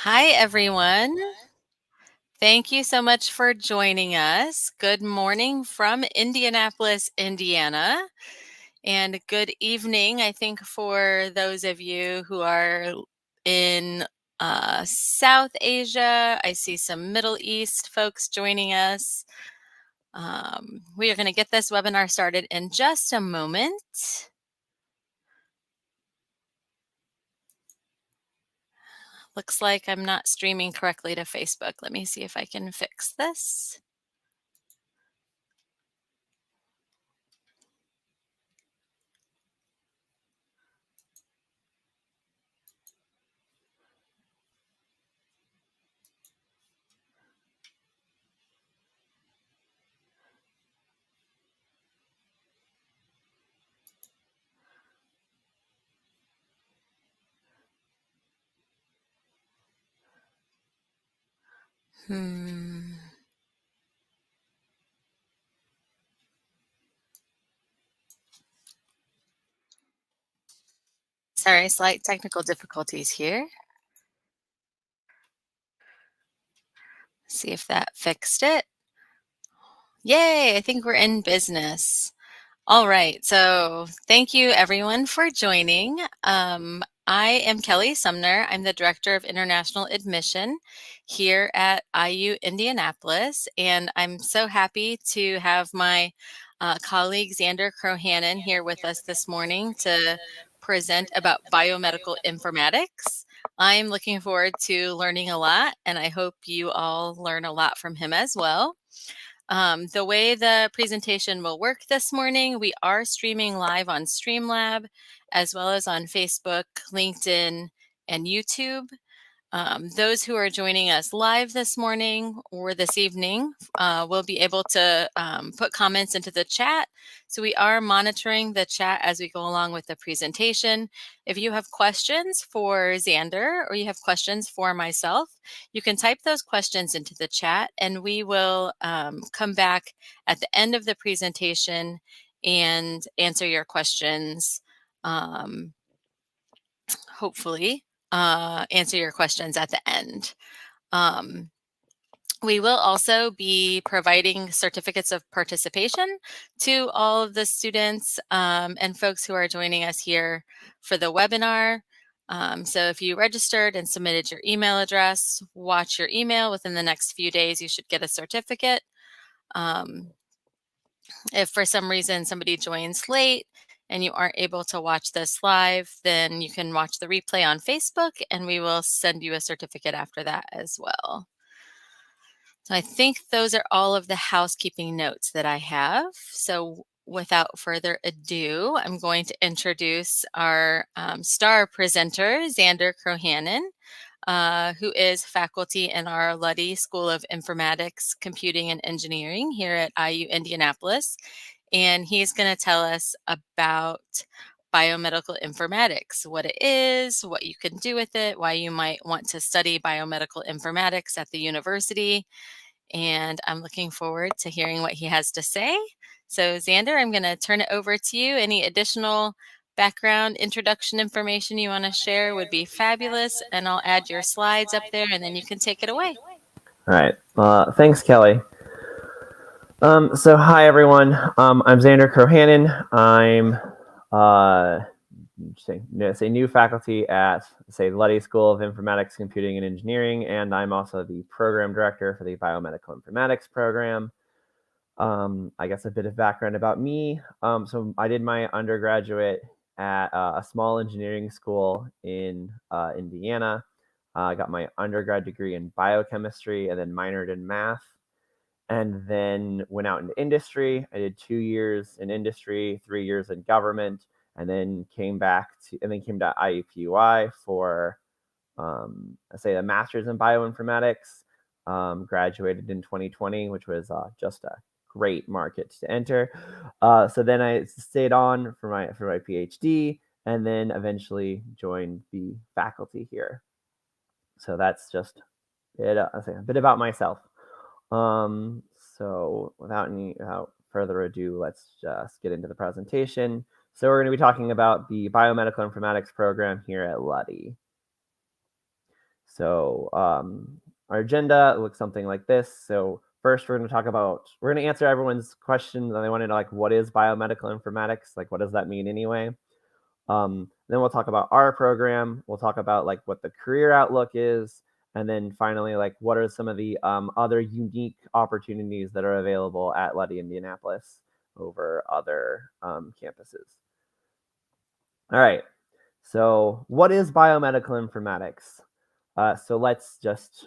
Hi, everyone. Thank you so much for joining us. Good morning from Indianapolis, Indiana, and good evening, I think, for those of you who are in South Asia. I see some Middle East folks joining us. We are going to get this webinar started in just a moment. Looks like I'm not streaming correctly to Facebook. Let me see if I can fix this. Sorry, slight technical difficulties here. See if that fixed it. Yay, I think we're in business. All right, so thank you everyone for joining. I am Kelly Sumner. I'm the Director of International Admission here at IU Indianapolis, and I'm so happy to have my colleague Xander Krohannon here with us this morning to present about biomedical informatics. I'm looking forward to learning a lot, and I hope you all learn a lot from him as well. The way the presentation will work this morning, we are streaming live on Streamlab, as well as on Facebook, LinkedIn, and YouTube. Those who are joining us live this morning or this evening will be able to put comments into the chat. So we are monitoring the chat as we go along with the presentation. If you have questions for Xander or you have questions for myself, you can type those questions into the chat and we will come back at the end of the presentation and answer your questions, hopefully. Answer your questions at the end. We will also be providing certificates of participation to all of the students and folks who are joining us here for the webinar. So if you registered and submitted your email address, watch your email. Within the next few days, you should get a certificate. If for some reason somebody joins late and you aren't able to watch this live, then you can watch the replay on Facebook and we will send you a certificate after that as well. So I think those are all of the housekeeping notes that I have. So without further ado, I'm going to introduce our star presenter, Xander Krohannon, who is faculty in our Luddy School of Informatics, Computing, and Engineering here at IU Indianapolis. And he's going to tell us about biomedical informatics, what it is, what you can do with it, why you might want to study biomedical informatics at the university. And I'm looking forward to hearing what he has to say. So Xander, I'm going to turn it over to you. Any additional background introduction information you want to share would be fabulous. And I'll add your slides up there and then you can take it away. All right. Thanks, Kelly. So hi, everyone. I'm Xander Krohannon. I'm new faculty at, Luddy School of Informatics, Computing, and Engineering, and I'm also the program director for the Biomedical Informatics program. I guess a bit of background about me. So I did my undergraduate at a small engineering school in Indiana. I got my undergrad degree in biochemistry and then minored in math. And then went out into industry. I did 2 years in industry, 3 years in government, and then came to IUPUI for, a master's in bioinformatics. Graduated in 2020, which was just a great market to enter. So then I stayed on for my PhD, and then eventually joined the faculty here. So that's just a bit about myself. So without further ado, let's just get into the presentation. So we're going to be talking about the Biomedical Informatics program here at Luddy. So our agenda looks something like this. So first, we're going to answer everyone's questions, and they want to know, like, what is biomedical informatics? Like, what does that mean anyway? Then we'll talk about our program. We'll talk about like what the career outlook is, and then finally, like, what are some of the other unique opportunities that are available at Luddy Indianapolis over other campuses. All right. So what is biomedical informatics? So let's just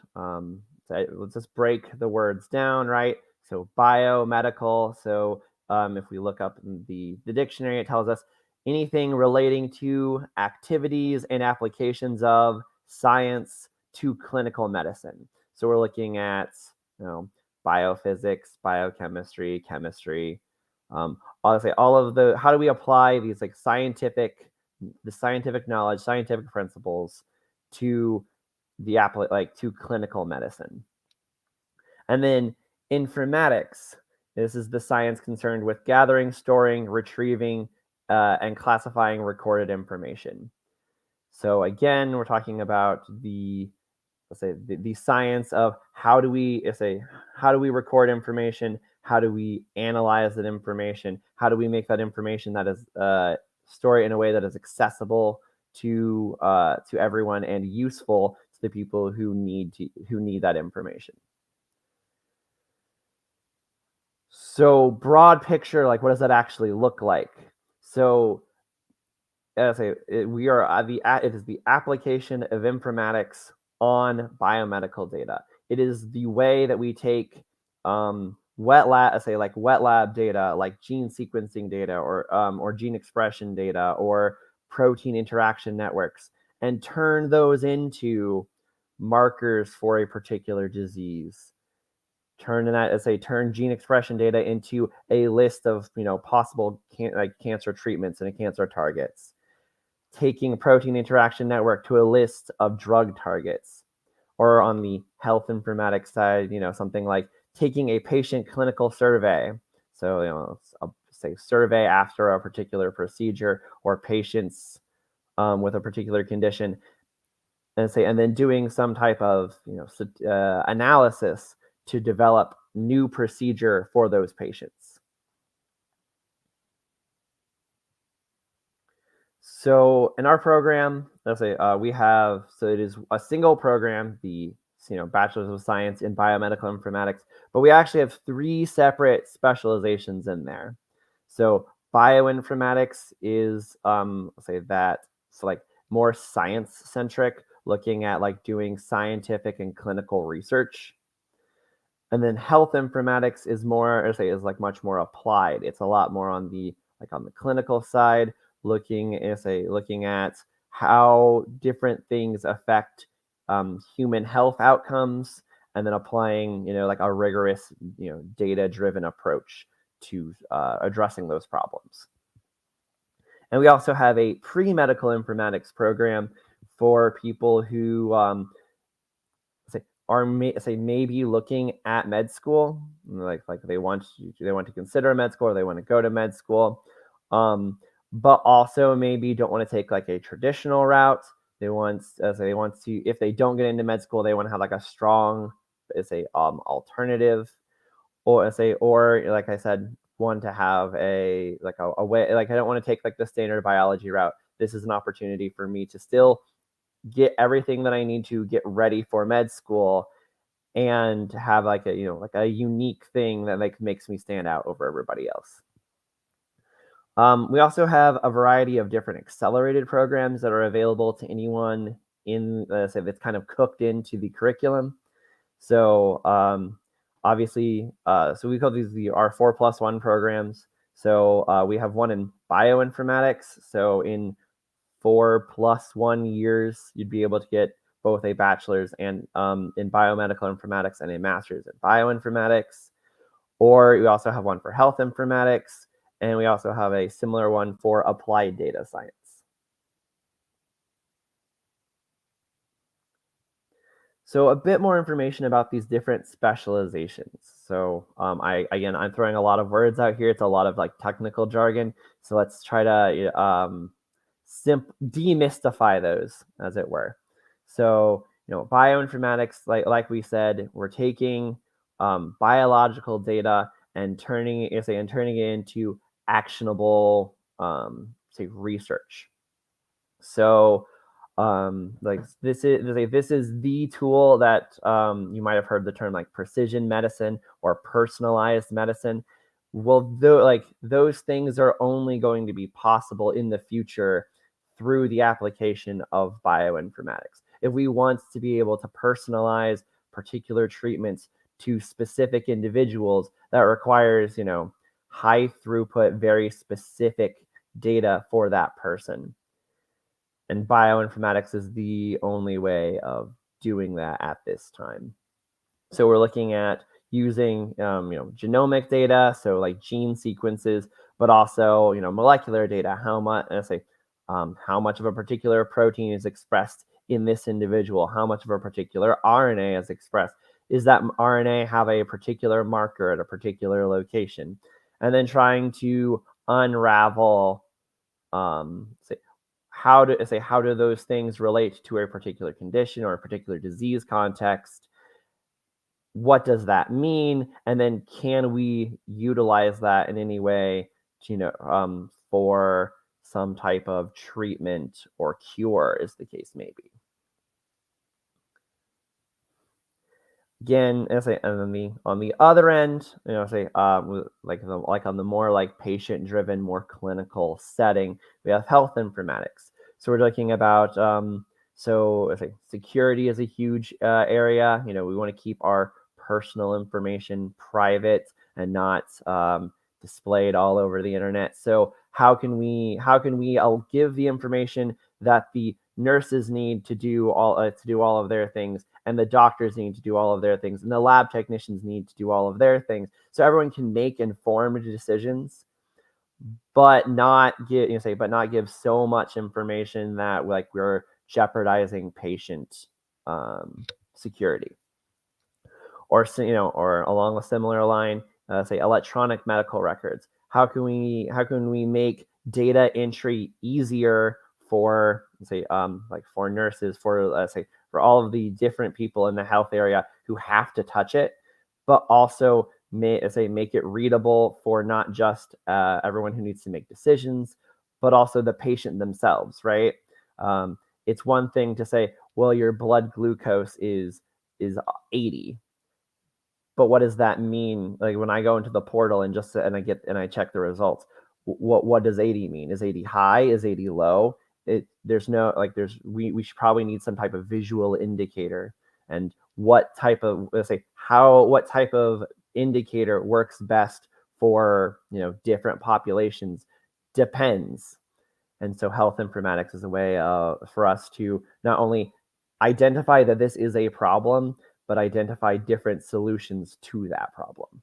break the words down, right? So biomedical. So if we look up in the dictionary, it tells us anything relating to activities and applications of science to clinical medicine. So we're looking at, biophysics, biochemistry, chemistry. I'll say all of the, how do we apply these like scientific knowledge, scientific principles to to clinical medicine. And then informatics. This is the science concerned with gathering, storing, retrieving, and classifying recorded information. So again, we're talking about the science of how do we record information, how do we analyze that information, how do we make that information that is stored in a way that is accessible to everyone and useful to the people who need that information. So broad picture, like, what does that actually look like? So as I say, it is the application of informatics on biomedical data. It is the way that we take wet lab data, like gene sequencing data or gene expression data or protein interaction networks, and turn those into markers for a particular disease. Turn gene expression data into a list of possible cancer treatments and cancer targets. Taking protein interaction network to a list of drug targets. Or on the health informatics side, something like taking a patient clinical survey. So, say survey after a particular procedure or patients with a particular condition, and then doing some type of analysis to develop new procedure for those patients. So in our program, it is a single program, the Bachelor's of Science in Biomedical Informatics, but we actually have 3 separate specializations in there. So bioinformatics is more science centric, looking at like doing scientific and clinical research. And then health informatics is much more applied. It's a lot more on the clinical side, looking at how different things affect human health outcomes, and then applying a rigorous data-driven approach to addressing those problems. And we also have a pre-medical informatics program for people who are maybe looking at med school, like they want to consider med school, or they want to go to med school, but also maybe don't want to take like a traditional route. They want to, if they don't get into med school, they want to have like a strong alternative, or like I said, want to have a way, like I don't want to take like the standard biology route. This is an opportunity for me to still get everything that I need to get ready for med school, and have like a unique thing that makes me stand out over everybody else. We also have a variety of different accelerated programs that are available to anyone that's kind of cooked into the curriculum. So obviously, so we call these our 4+1 programs. So we have one in bioinformatics. So in 4+1 years, you'd be able to get both a bachelor's and in biomedical informatics and a master's in bioinformatics. Or we also have one for health informatics, and we also have a similar one for applied data science. So a bit more information about these different specializations. So I'm throwing a lot of words out here. It's a lot of like technical jargon. So let's try to demystify those, as it were. So bioinformatics, like we said, we're taking biological data and turning it into actionable, say, research. So, this is the tool that you might have heard the term like precision medicine or personalized medicine. Well, those things are only going to be possible in the future through the application of bioinformatics. If we want to be able to personalize particular treatments to specific individuals, that requires, high throughput, very specific data for that person. And bioinformatics is the only way of doing that at this time. So we're looking at using genomic data, so like gene sequences, but also molecular data. How much of a particular protein is expressed in this individual? How much of a particular RNA is expressed? Is that RNA have a particular marker at a particular location? And then trying to unravel, how do those things relate to a particular condition or a particular disease context? What does that mean? And then can we utilize that in any way to, for some type of treatment or cure, is the case may be. Again, and on the other end, like on the more like patient-driven, more clinical setting, we have health informatics. So we're looking about security is a huge area. We want to keep our personal information private and not displayed all over the internet. So how can we give the information that the nurses need to do all of their things, and the doctors need to do all of their things, and the lab technicians need to do all of their things, so everyone can make informed decisions, but not give so much information that we're jeopardizing patient security. Or along a similar line, say electronic medical records. How can we make data entry easier for for nurses, for all of the different people in the health area who have to touch it, but also make it readable for not just everyone who needs to make decisions, but also the patient themselves, right? It's one thing to say, well, your blood glucose is 80. But what does that mean? Like when I go into the portal and I check the results, what does 80 mean? Is 80 high? Is 80 low? We should probably need some type of visual indicator, and what type of indicator works best for different populations depends. And so health informatics is a way for us to not only identify that this is a problem, but identify different solutions to that problem.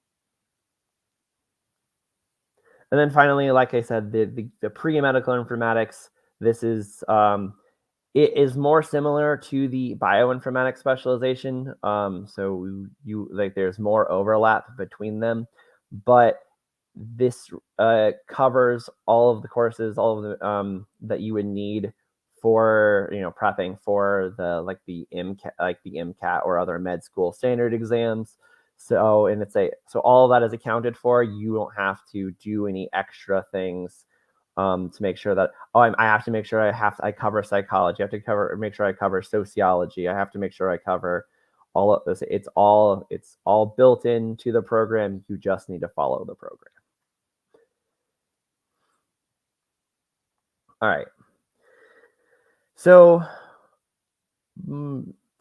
And then finally, like I said, the pre-medical informatics, this is it is more similar to the bioinformatics specialization. So there's more overlap between them, but this covers all of the courses, all of the that you would need for prepping for the MCAT or other med school standard exams. So all of that is accounted for. You don't have to do any extra things to make sure that I have to make sure I cover psychology. I have to make sure I cover sociology. I have to make sure I cover all of this. It's all built into the program. You just need to follow the program. All right. So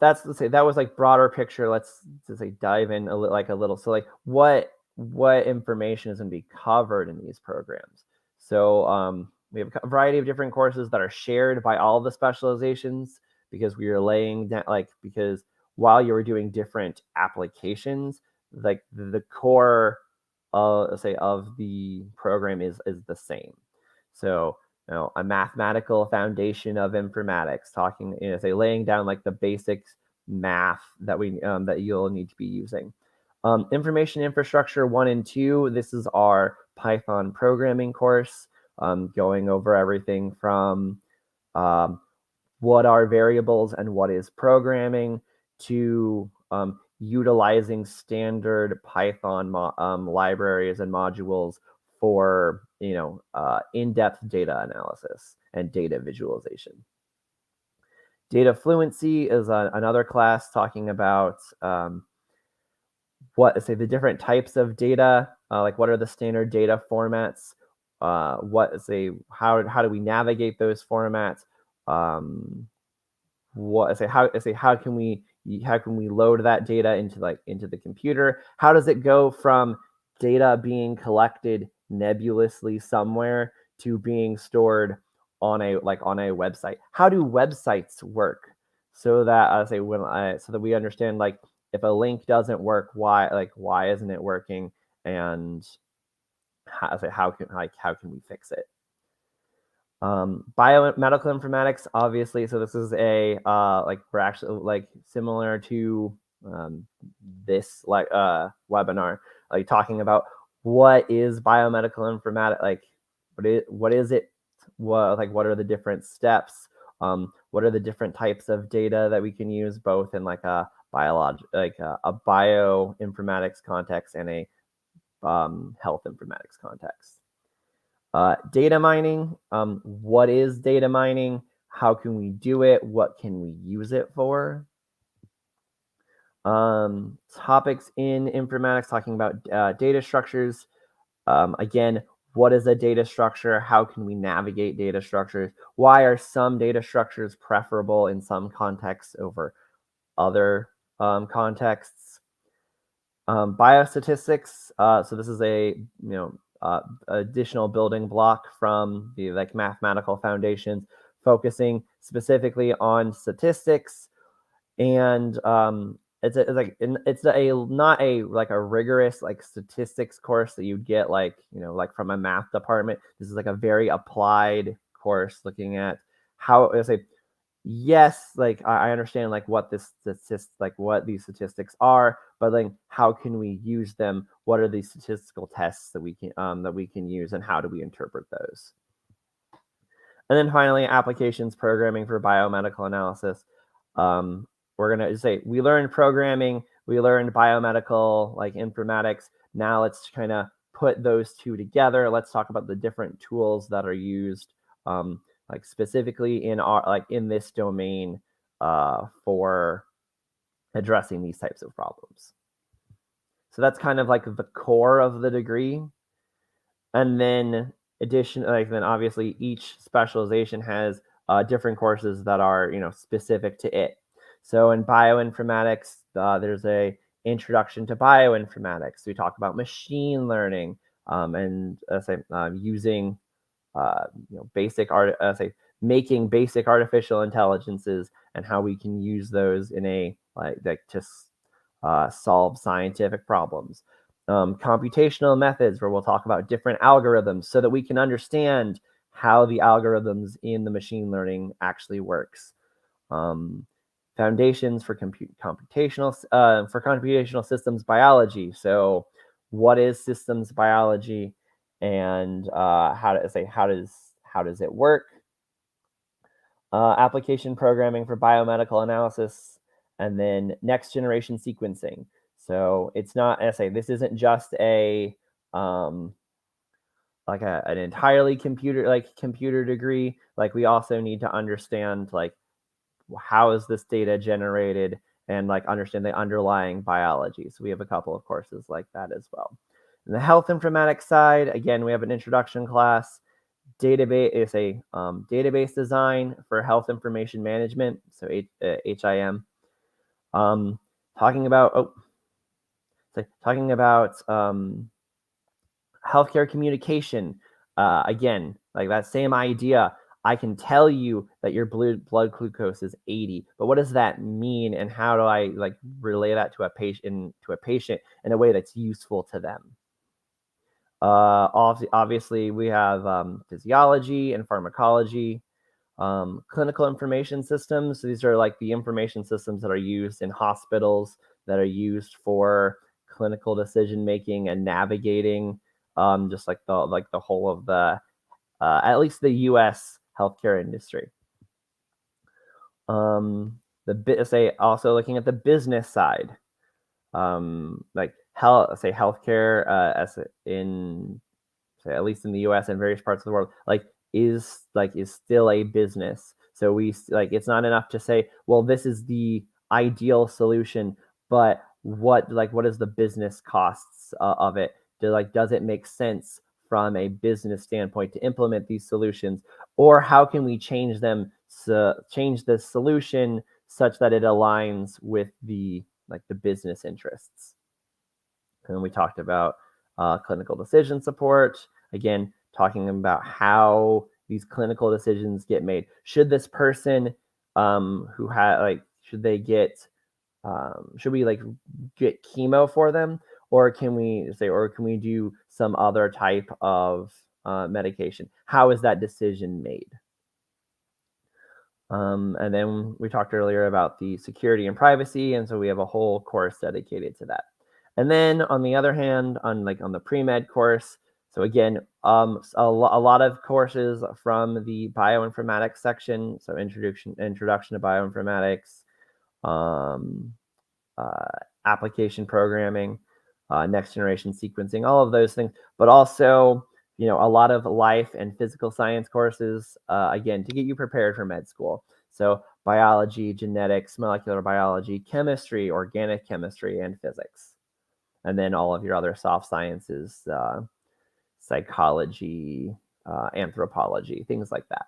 that was like broader picture. Let's just dive in a little. So what information is going to be covered in these programs? So we have a variety of different courses that are shared by all of the specializations, because we are laying down because while you were doing different applications, the core of the program is the same. So a mathematical foundation of informatics, laying down the basic math that that you'll need to be using. Information infrastructure 1 and 2. This is our Python programming course, going over everything from what are variables and what is programming, to utilizing standard Python libraries and modules for in-depth data analysis and data visualization. Data fluency is another class talking about the different types of data, like what are the standard data formats, how do we navigate those formats, how can we load that data into the computer? How does it go from data being collected nebulously somewhere to being stored on a website? How do websites work? So that so that we understand, like, if a link doesn't work, why isn't it working, and how can we fix it? Biomedical informatics, obviously. So this is we're actually similar to this webinar, like talking about what is biomedical informatics, like what is it, what are the different steps, what are the different types of data that we can use, both in like a bioinformatics context and a health informatics context. Data mining, what is data mining? How can we do it? What can we use it for? Topics in informatics, talking about data structures. Again, what is a data structure? How can we navigate data structures? Why are some data structures preferable in some contexts over other contexts? Biostatistics. So this is a additional building block from the mathematical foundations, focusing specifically on statistics, and it's not a rigorous statistics course that you'd get from a math department. This is a very applied course looking at how yes, I understand what what these statistics are, but how can we use them? What are these statistical tests that we can use, and how do we interpret those? And then finally, applications programming for biomedical analysis. We're gonna say we learned programming, we learned biomedical informatics. Now let's kind of put those two together. Let's talk about the different tools that are used specifically in this domain for addressing these types of problems. So that's kind of the core of the degree. And then then obviously each specialization has different courses that are specific to it. So in bioinformatics, there's a introduction to bioinformatics. We talk about machine learning and using making basic artificial intelligences, and how we can use those in to solve scientific problems. Computational methods, where we'll talk about different algorithms so that we can understand how the algorithms in the machine learning actually works. Foundations for computational systems biology. So what is systems biology, and how does it work? Application programming for biomedical analysis, and then next generation sequencing. So it's not, this isn't just an entirely computer degree. We also need to understand how is this data generated, and understand the underlying biology. So we have a couple of courses like that as well. In the health informatics side, again, we have an introduction class. Database is a database design for health information management, so HIM. Talking about healthcare communication. Again, that same idea. I can tell you that your blood glucose is 80, but what does that mean, and how do I relay that to a patient in a way that's useful to them? Obviously, we have physiology and pharmacology, clinical information systems. So these are the information systems that are used in hospitals, that are used for clinical decision making and navigating just the whole of the at least the U.S. healthcare industry. Also looking at the business side, like healthcare, as in say at least in the U.S. and various parts of the world, is still a business. So it's not enough to say, well, this is the ideal solution, but what is the business costs of it? Does it make sense from a business standpoint to implement these solutions, or how can we change the solution such that it aligns with the business interests? And we talked about clinical decision support. Again, talking about how these clinical decisions get made. Should this person who had should they get should we get chemo for them, or can we do some other type of medication? How is that decision made? And then we talked earlier about the security and privacy, and so we have a whole course dedicated to that. And then on the other hand, on the pre-med course, so again, a lot of courses from the bioinformatics section, so introduction to bioinformatics, application programming, next generation sequencing, all of those things, but also a lot of life and physical science courses, again, to get you prepared for med school. So biology, genetics, molecular biology, chemistry, organic chemistry, and physics. And then all of your other soft sciences, psychology, anthropology, things like that.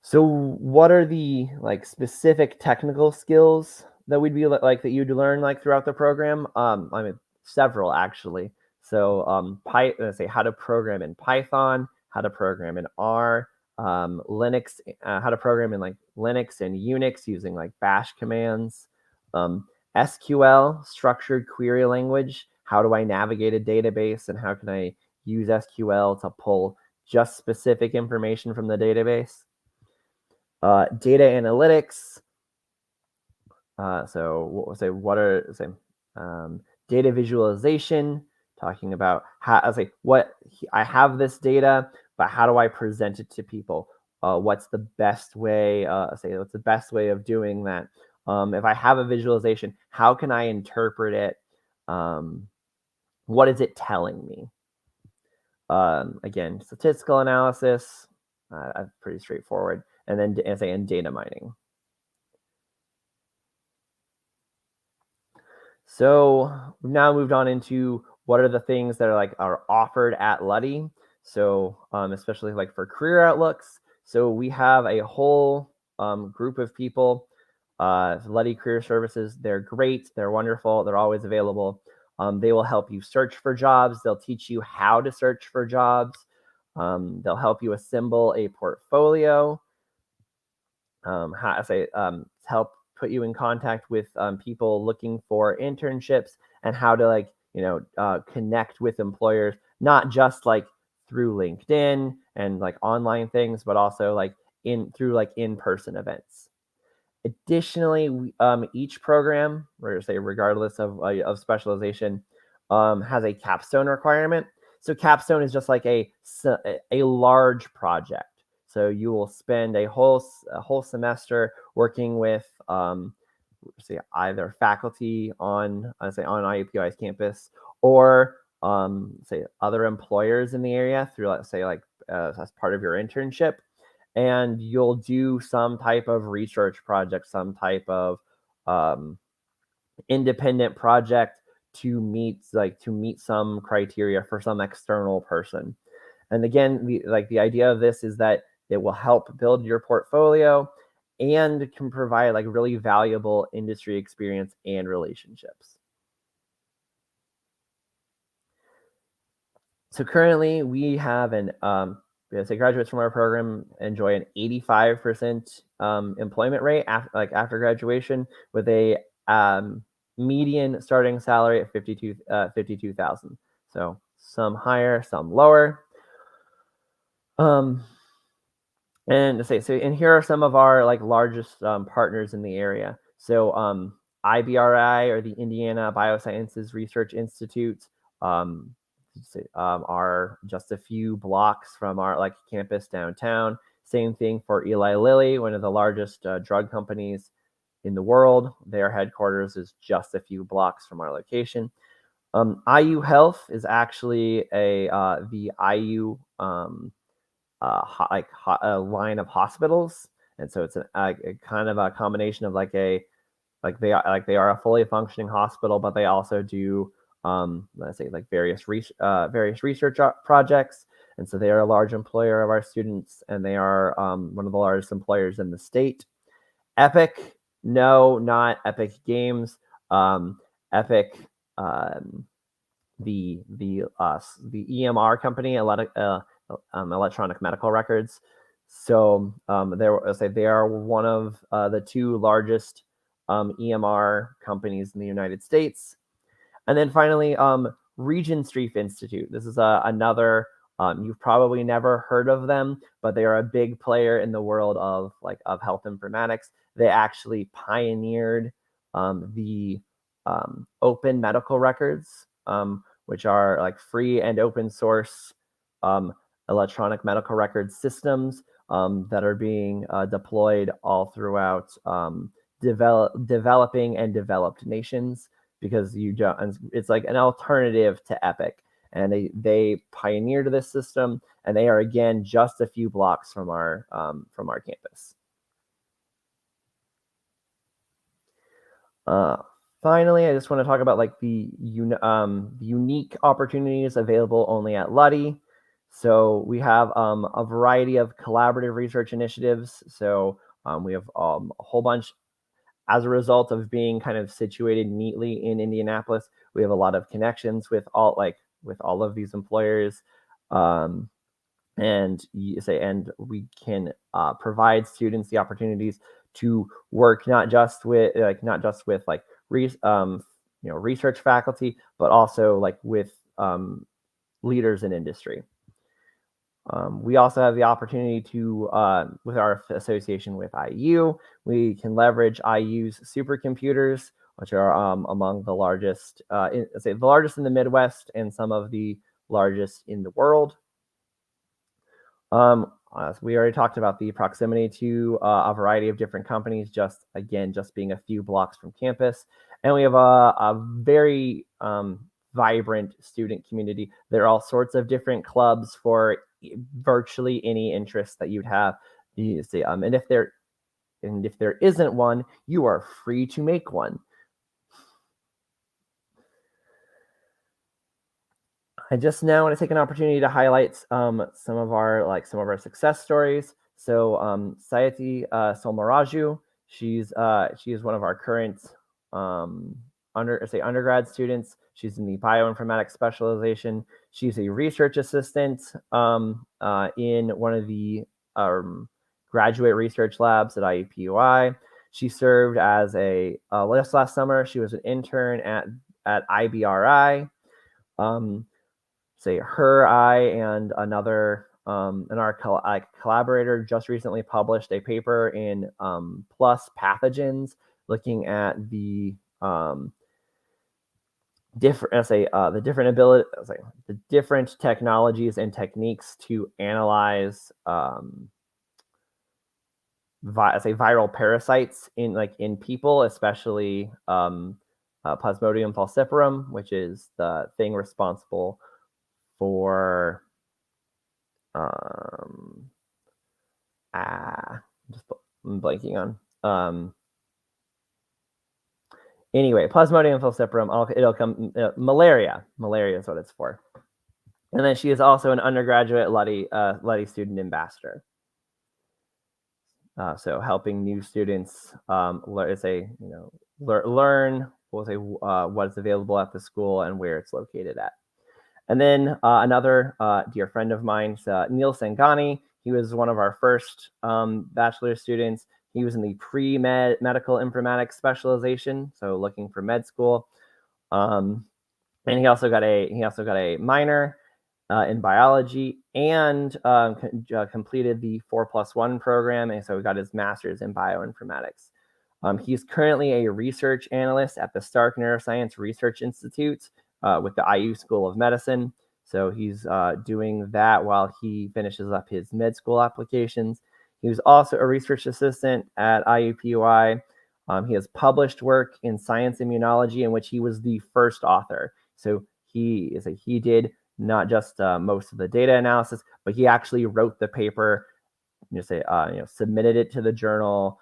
So what are the specific technical skills that we'd be that you'd learn throughout the program? I mean, several actually. So how to program in Python, how to program in R, Linux, how to program in Linux and Unix using bash commands, SQL, structured query language. How do I navigate a database, and how can I use SQL to pull just specific information from the database? Data analytics. Data visualization, talking about how I have this data, but how do I present it to people? What's the best way? What's the best way of doing that? If I have a visualization, how can I interpret it? What is it telling me? Again, statistical analysis, pretty straightforward. And then and data mining. So we've now moved on into what are the things that are offered at Luddy. So especially for career outlooks. So we have a whole group of people. Luddy Career Services, they're great, they're wonderful, they're always available. They will help you search for jobs. They'll teach you how to search for jobs. They'll help you assemble a portfolio. Help put you in contact with people looking for internships, and how to connect with employers, not just through LinkedIn and online things, but also through in-person events. Additionally, each program, regardless of specialization, has a capstone requirement. So capstone is just a large project. So you will spend a whole semester working with either faculty on IUPUI's campus, or other employers in the area through as part of your internship. And you'll do some type of research project, some type of independent project to meet some criteria for some external person. And again, the idea of this is that it will help build your portfolio and can provide really valuable industry experience and relationships. So currently we have graduates from our program enjoy an 85% employment rate after graduation, with a median starting salary at $52,000. So some higher, some lower. And here are some of our largest partners in the area. So IBRI, or the Indiana Biosciences Research Institute, are just a few blocks from our campus downtown. Same thing for Eli Lilly, one of the largest drug companies in the world. Their headquarters is just a few blocks from our location. IU Health is actually the IU a line of hospitals, and so it's a kind of a combination of they are a fully functioning hospital, but they also do let's say various research projects, and so they are a large employer of our students, and they are one of the largest employers in the state. Epic, no, not Epic Games. Epic, the EMR company, electronic medical records. So they are one of the two largest EMR companies in the United States. And then finally, Regent Street Institute. This is another. You've probably never heard of them, but they are a big player in the world of health informatics. They actually pioneered the open medical records, which are free and open source electronic medical record systems that are being deployed all throughout developing and developed nations, because it's like an alternative to Epic. And they pioneered this system, and they are again just a few blocks from our campus. Finally, I just want to talk about the unique opportunities available only at Luddy. So we have a variety of collaborative research initiatives. So we have a whole bunch. As a result of being kind of situated neatly in Indianapolis, we have a lot of connections with all of these employers, and we can provide students the opportunities to work not just with research faculty, but also with leaders in industry. We also have the opportunity to, with our association with IU, we can leverage IU's supercomputers, which are among the largest, the largest in the Midwest and some of the largest in the world. We already talked about the proximity to a variety of different companies, just being a few blocks from campus. And we have a very vibrant student community. There are all sorts of different clubs for virtually any interest that you'd have. And if there isn't one, you are free to make one. I just now want to take an opportunity to highlight some of our success stories. So Sayati Solmaraju, she is one of our current undergrad students. She's in the bioinformatics specialization. She's a research assistant in one of the graduate research labs at IUPUI. She served as last summer. She was an intern at IBRI. I and another and our collaborator just recently published a paper in PLUS Pathogens, looking at the different technologies and techniques to analyze viral parasites in people, especially Plasmodium falciparum, which is the thing responsible for I'm blanking on anyway, Plasmodium falciparum. It'll come malaria. Malaria is what it's for. And then she is also an undergraduate Luddy student ambassador. So helping new students learn what is available at the school and where it's located at. And then another dear friend of mine, Neil Sangani. He was one of our first bachelor students. He was in the pre-medical informatics specialization, so looking for med school. And he also got a minor in biology and completed the 4+1 program, and so he got his master's in bioinformatics. He's currently a research analyst at the Stark Neuroscience Research Institute with the IU School of Medicine. So he's doing that while he finishes up his med school applications. He was also a research assistant at IUPUI. He has published work in science immunology, in which he was the first author. So he did not just most of the data analysis, but he actually wrote the paper. Submitted it to the journal.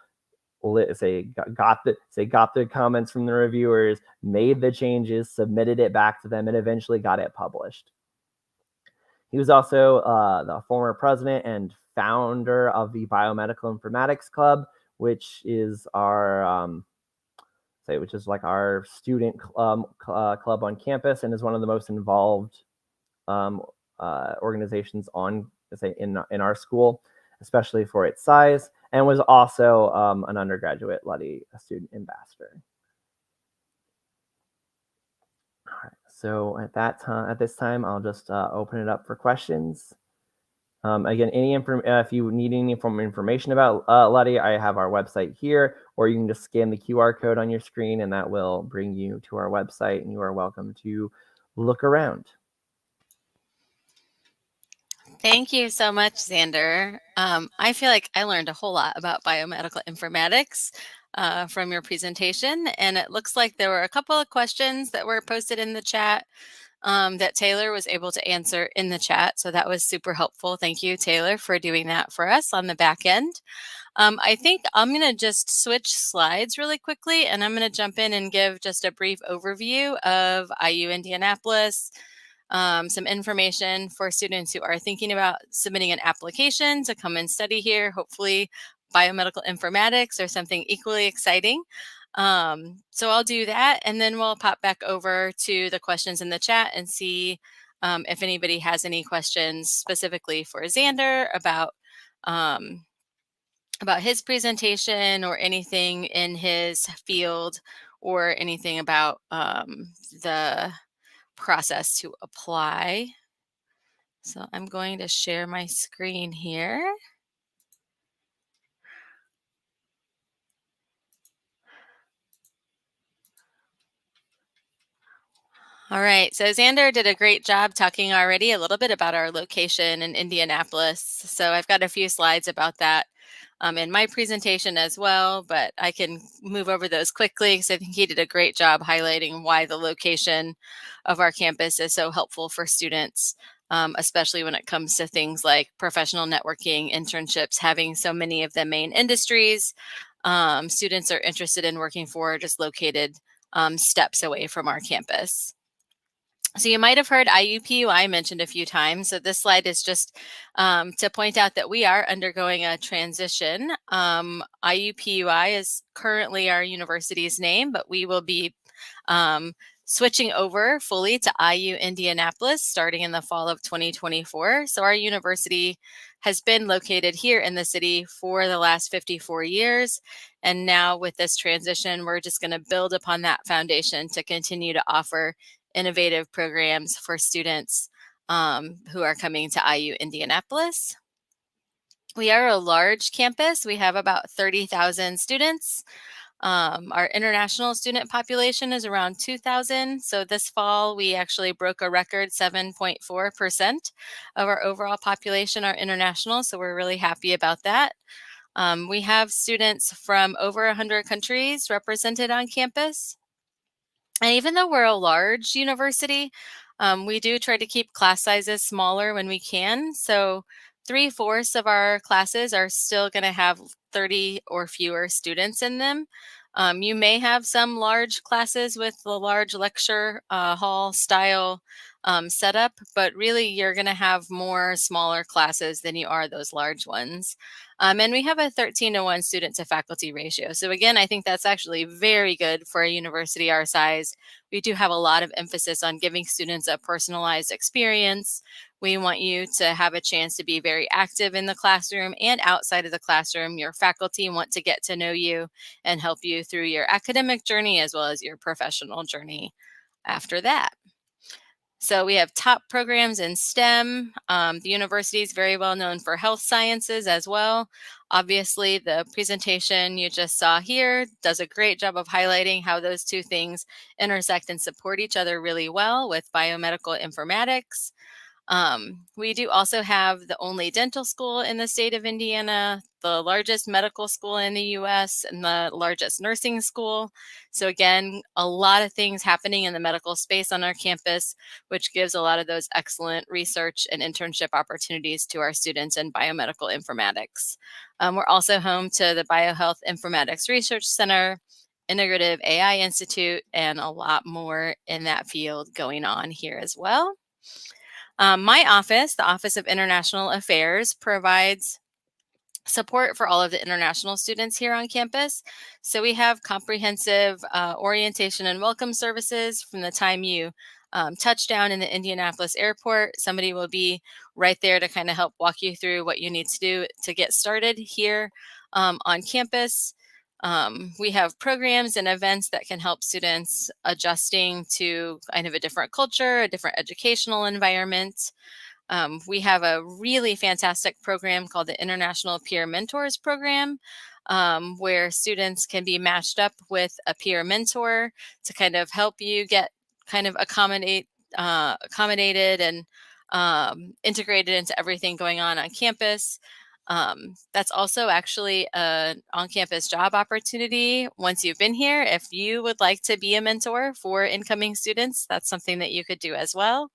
Got the comments from the reviewers, made the changes, submitted it back to them, and eventually got it published. He was also the former president and founder of the Biomedical Informatics Club, which is our like our student club on campus, and is one of the most involved organizations on in our school, especially for its size, and was also an undergraduate Luddy student ambassador. All right, so at this time, I'll just open it up for questions. Again, if you need any information about Luddy, I have our website here, or you can just scan the QR code on your screen, and that will bring you to our website, and you are welcome to look around. Thank you so much, Xander. I feel like I learned a whole lot about biomedical informatics from your presentation, and it looks like there were a couple of questions that were posted in the chat that Taylor was able to answer in the chat, so that was super helpful. Thank you, Taylor, for doing that for us on the back end. I think I'm going to just switch slides really quickly, and I'm going to jump in and give just a brief overview of IU Indianapolis, some information for students who are thinking about submitting an application to come and study here, hopefully biomedical informatics or something equally exciting. So I'll do that, and then we'll pop back over to the questions in the chat and see if anybody has any questions specifically for Xander about his presentation or anything in his field, or anything about the process to apply. So I'm going to share my screen here. All right, so Xander did a great job talking already a little bit about our location in Indianapolis. So I've got a few slides about that in my presentation as well, but I can move over those quickly because I think he did a great job highlighting why the location of our campus is so helpful for students, especially when it comes to things like professional networking, internships, having so many of the main industries students are interested in working for just located steps away from our campus. So you might have heard IUPUI mentioned a few times. So this slide is just to point out that we are undergoing a transition. IUPUI is currently our university's name, but we will be switching over fully to IU Indianapolis starting in the fall of 2024. So our university has been located here in the city for the last 54 years. And now with this transition, we're just going to build upon that foundation to continue to offer innovative programs for students who are coming to IU Indianapolis. We are a large campus. We have about 30,000 students. Our international student population is around 2,000. So this fall, we actually broke a record 7.4% of our overall population are international. So we're really happy about that. We have students from over 100 countries represented on campus. And even though we're a large university, we do try to keep class sizes smaller when we can. So 3/4 of our classes are still going to have 30 or fewer students in them. You may have some large classes with the large lecture hall style setup, but really you're going to have more smaller classes than you are those large ones. And we have a 13:1 student to faculty ratio. So again, I think that's actually very good for a university our size. We do have a lot of emphasis on giving students a personalized experience. We want you to have a chance to be very active in the classroom and outside of the classroom. Your faculty want to get to know you and help you through your academic journey as well as your professional journey after that. So we have top programs in STEM. The university is very well known for health sciences as well. Obviously, the presentation you just saw here does a great job of highlighting how those two things intersect and support each other really well with biomedical informatics. We do also have the only dental school in the state of Indiana, the largest medical school in the US, and the largest nursing school. So again, a lot of things happening in the medical space on our campus, which gives a lot of those excellent research and internship opportunities to our students in biomedical informatics. We're also home to the Biohealth Informatics Research Center, Integrative AI Institute, and a lot more in that field going on here as well. My office, the Office of International Affairs, provides support for all of the international students here on campus. So we have comprehensive orientation and welcome services from the time you touch down in the Indianapolis airport. Somebody will be right there to kind of help walk you through what you need to do to get started here on campus. We have programs and events that can help students adjusting to kind of a different culture, a different educational environment. We have a really fantastic program called the International Peer Mentors Program, where students can be matched up with a peer mentor to kind of help you get kind of accommodated and integrated into everything going on campus. That's also actually an on-campus job opportunity once you've been here. If you would like to be a mentor for incoming students, that's something that you could do as well.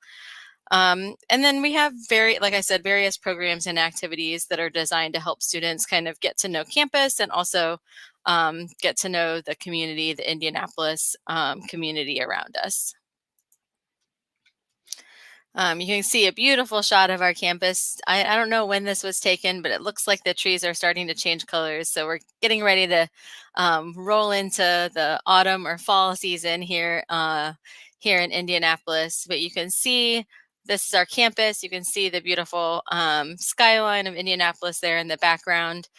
And then we have like I said, various programs and activities that are designed to help students kind of get to know campus and also get to know the community, the Indianapolis community around us. You can see a beautiful shot of our campus. I don't know when this was taken, but it looks like the trees are starting to change colors. So we're getting ready to roll into the autumn or fall season here, here in Indianapolis. But you can see this is our campus. You can see the beautiful skyline of Indianapolis there in the background.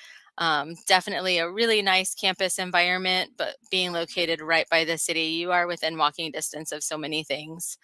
Definitely a really nice campus environment, but being located right by the city, you are within walking distance of so many things.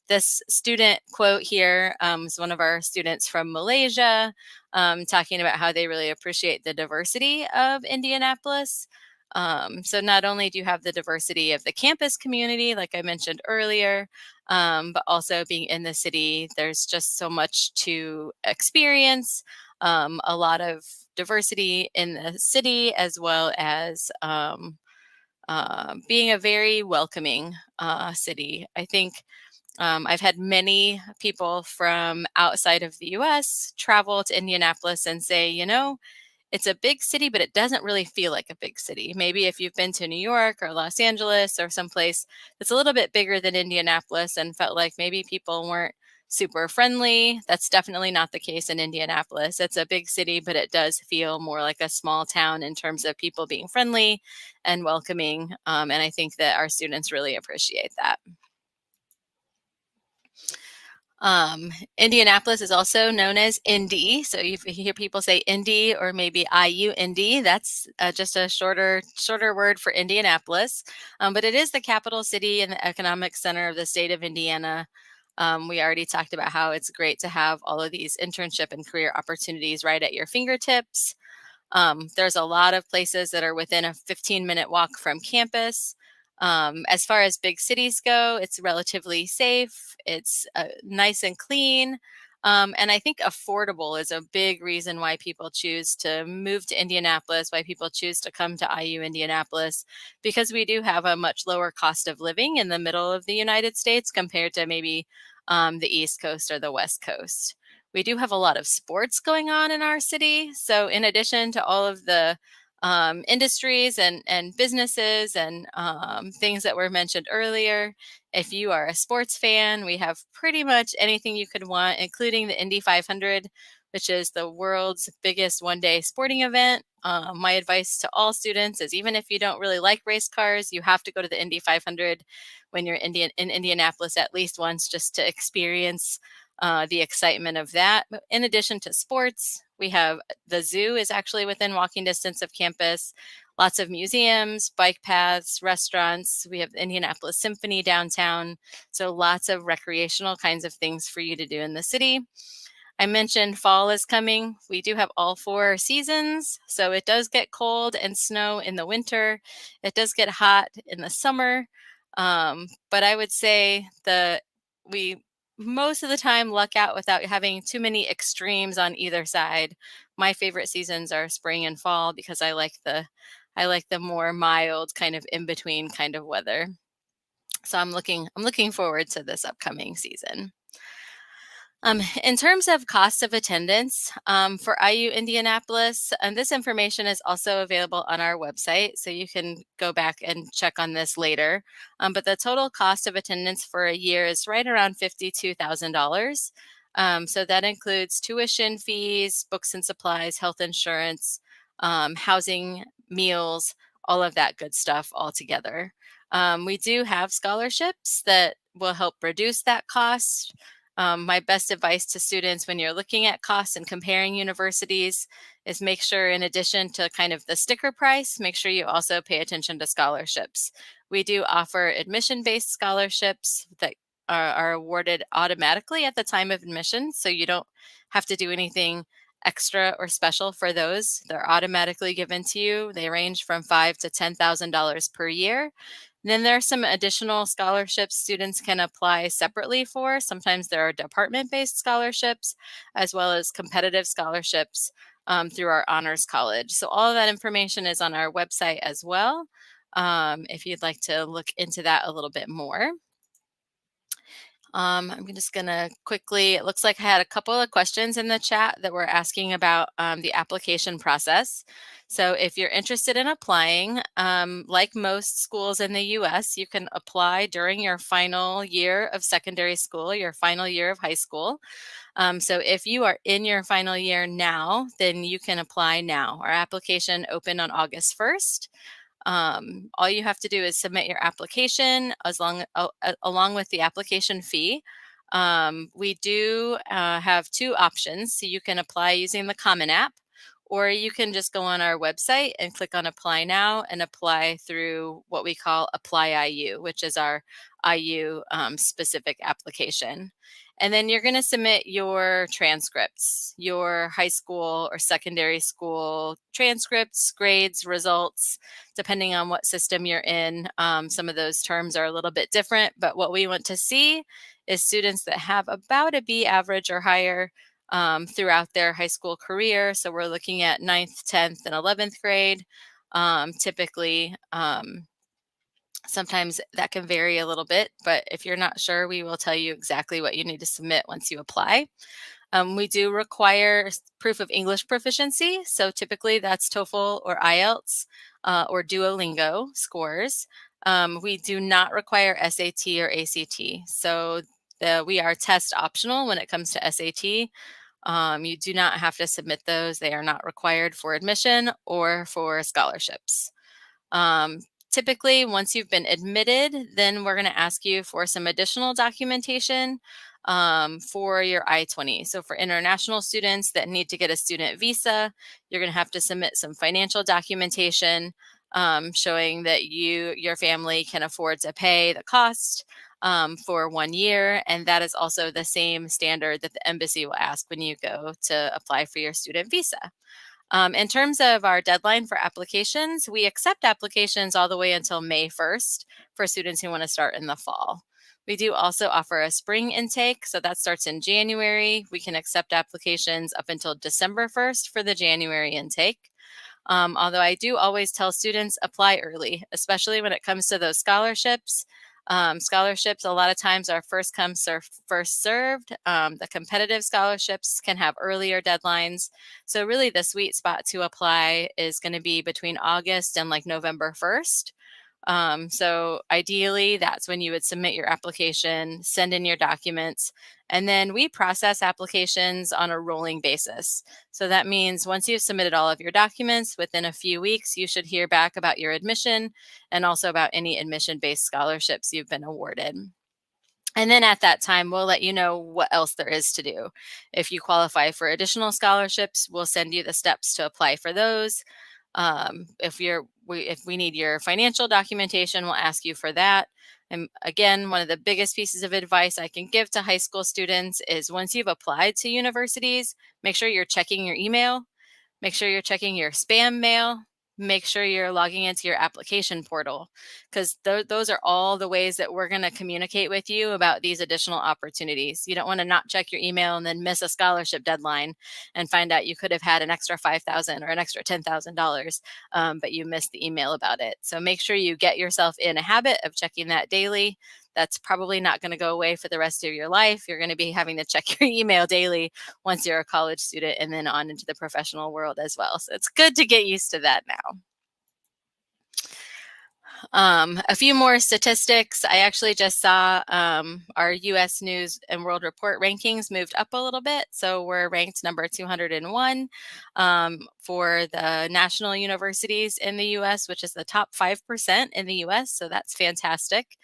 This student quote here is one of our students from Malaysia, talking about how they really appreciate the diversity of Indianapolis. So not only do you have the diversity of the campus community, like I mentioned earlier, but also being in the city, there's just so much to experience, a lot of diversity in the city, as well as being a very welcoming city. I think I've had many people from outside of the US travel to Indianapolis and say, you know, it's a big city, but it doesn't really feel like a big city. Maybe if you've been to New York or Los Angeles or someplace that's a little bit bigger than Indianapolis and felt like maybe people weren't super friendly, that's definitely not the case in Indianapolis. It's a big city, but it does feel more like a small town in terms of people being friendly and welcoming. And I think that our students really appreciate that. Indianapolis is also known as Indy. So if you hear people say Indy or maybe IU Indy, that's just a shorter word for Indianapolis. But it is the capital city and the economic center of the state of Indiana. We already talked about how it's great to have all of these internship and career opportunities right at your fingertips. There's a lot of places that are within a 15-minute walk from campus. As far as big cities go, it's relatively safe. It's nice and clean. And I think affordable is a big reason why people choose to move to Indianapolis, why people choose to come to IU Indianapolis, because we do have a much lower cost of living in the middle of the United States compared to maybe the East Coast or the West Coast. We do have a lot of sports going on in our city. So in addition to all of the industries and businesses and things that were mentioned earlier, if you are a sports fan, we have pretty much anything you could want, including the Indy 500, which is the world's biggest one-day sporting event. My advice to all students is even if you don't really like race cars, you have to go to the Indy 500 when you're in Indianapolis at least once just to experience the excitement of that. But in addition to sports, we have the zoo is actually within walking distance of campus, lots of museums, bike paths, restaurants. We have the Indianapolis Symphony downtown. So lots of recreational kinds of things for you to do in the city. I mentioned fall is coming. We do have all 4 seasons. So it does get cold and snow in the winter. It does get hot in the summer. But I would say we most of the time luck out without having too many extremes on either side. My favorite seasons are spring and fall because I like the more mild kind of in between kind of weather. So I'm looking forward to this upcoming season. In terms of cost of attendance for IU Indianapolis, and this information is also available on our website, so you can go back and check on this later. But the total cost of attendance for a year is right around $52,000. So that includes tuition fees, books and supplies, health insurance, housing, meals, all of that good stuff all together. We do have scholarships that will help reduce that cost. My best advice to students when you're looking at costs and comparing universities is make sure, in addition to kind of the sticker price, make sure you also pay attention to scholarships. We do offer admission-based scholarships that are awarded automatically at the time of admission, so you don't have to do anything extra or special for those. They're automatically given to you. They range from $5,000 to $10,000 per year. Then there are some additional scholarships students can apply separately for. Sometimes there are department-based scholarships, as well as competitive scholarships through our honors college. So all of that information is on our website as well, if you'd like to look into that a little bit more. I'm just going to quickly, it looks like I had a couple of questions in the chat that were asking about the application process. So if you're interested in applying, like most schools in the US, you can apply during your final year of secondary school, your final year of high school. So if you are in your final year now, then you can apply now. Our application opened on August 1st. All you have to do is submit your application along with the application fee. We do have two options. So you can apply using the Common App, or you can just go on our website and click on Apply Now and apply through what we call Apply IU, which is our IU specific application. And then you're going to submit your transcripts, your high school or secondary school transcripts, grades, results, depending on what system you're in. Some of those terms are a little bit different, but what we want to see is students that have about a B average or higher throughout their high school career. So we're looking at 9th, 10th, and 11th grade. Typically, sometimes that can vary a little bit, but if you're not sure, we will tell you exactly what you need to submit once you apply. We do require proof of English proficiency. So typically that's TOEFL or IELTS or Duolingo scores. We do not require SAT or ACT. So we are test optional when it comes to SAT. You do not have to submit those. They are not required for admission or for scholarships. Typically, once you've been admitted, then we're going to ask you for some additional documentation for your I-20. So for international students that need to get a student visa, you're going to have to submit some financial documentation showing that your family can afford to pay the cost for 1 year. And that is also the same standard that the embassy will ask when you go to apply for your student visa. In terms of our deadline for applications, we accept applications all the way until May 1st for students who want to start in the fall. We do also offer a spring intake, so that starts in January. We can accept applications up until December 1st for the January intake. Although I do always tell students apply early, especially when it comes to those scholarships. Scholarships, a lot of times are first come, first served. The competitive scholarships can have earlier deadlines. So really the sweet spot to apply is going to be between August and like November 1st. So ideally, that's when you would submit your application, send in your documents, and then we process applications on a rolling basis. So that means once you've submitted all of your documents, within a few weeks, you should hear back about your admission and also about any admission-based scholarships you've been awarded. And then at that time, we'll let you know what else there is to do. If you qualify for additional scholarships, we'll send you the steps to apply for those. If we need your financial documentation, we'll ask you for that. And again, one of the biggest pieces of advice I can give to high school students is once you've applied to universities, make sure you're checking your email, make sure you're checking your spam mail, make sure you're logging into your application portal, because those are all the ways that we're going to communicate with you about these additional opportunities. You don't want to not check your email and then miss a scholarship deadline and find out you could have had an extra $5,000 or an extra $10,000, but you missed the email about it. So make sure you get yourself in a habit of checking that daily. That's probably not going to go away for the rest of your life. You're going to be having to check your email daily once you're a college student and then on into the professional world as well. So it's good to get used to that now. A few more statistics. I actually just saw our US News and World Report rankings moved up a little bit. So we're ranked number 201 for the national universities in the US, which is the top 5% in the US. So that's fantastic.